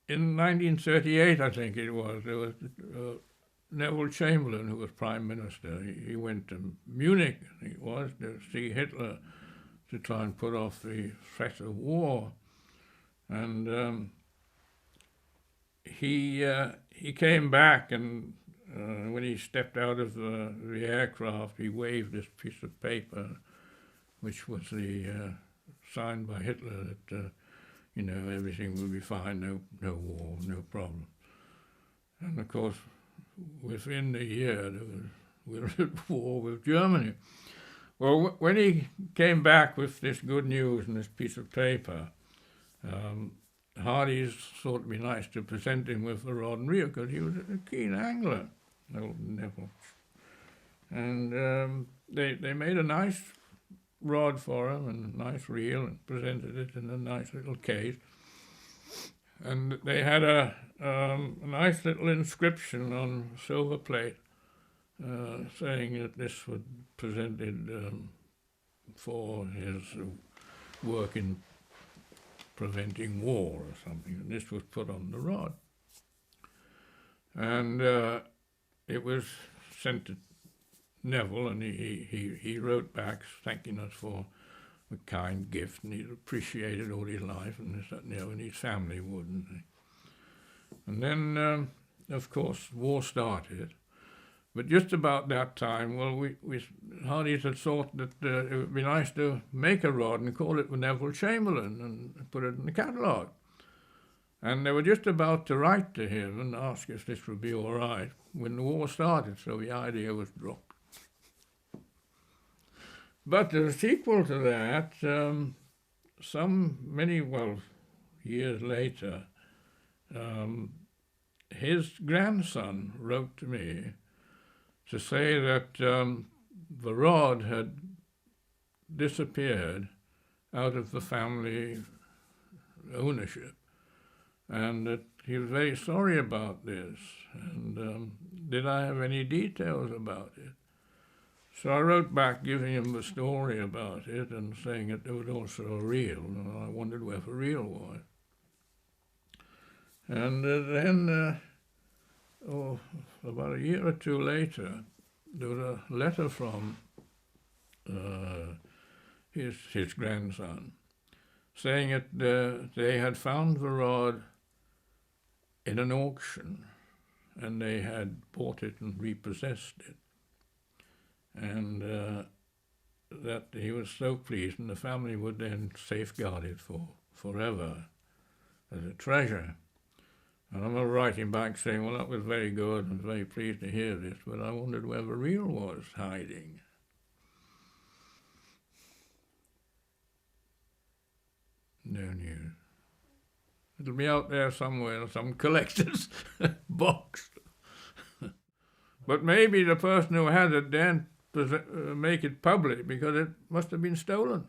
in 1938, I think it was, there was Neville Chamberlain, who was Prime Minister. He went to Munich, I think it was, to see Hitler to try and put off the threat of war. And he came back, and when he stepped out of the aircraft, he waved this piece of paper, which was the signed by Hitler that everything will be fine, no war, no problem. And of course, within a year, we were at war with Germany. Well, when he came back with this good news and this piece of paper, Hardy's thought it'd be nice to present him with a rod and reel, because he was a keen angler, old Neville. And they made a nice rod for him and a nice reel and presented it in a nice little case. And they had a nice little inscription on silver plate saying that this was presented for his work in preventing war or something, and this was put on the rod. And it was sent to Neville, and he wrote back thanking us for a kind gift, and he'd appreciated all his life, and this, that, and the other, and his family would. And then, of course, war started. But just about that time, well, we Hardy's had thought that it would be nice to make a rod and call it Neville Chamberlain and put it in the catalogue. And they were just about to write to him and ask if this would be all right when the war started, so the idea was dropped. But the sequel to that, many years later, his grandson wrote to me to say that the rod had disappeared out of the family ownership, and that he was very sorry about this, and did I have any details about it? So I wrote back giving him the story about it and saying that there was also a reel, and I wondered where the reel was. And then, about a year or two later, there was a letter from his grandson saying that they had found the rod in an auction, and they had bought it and repossessed it. And that he was so pleased, and the family would then safeguard it for forever as a treasure. And I'm writing back saying, well, that was very good, and very pleased to hear this, but I wondered where the reel was hiding. No news. It'll be out there somewhere in some collector's box. But maybe the person who had it then make it public, because it must have been stolen.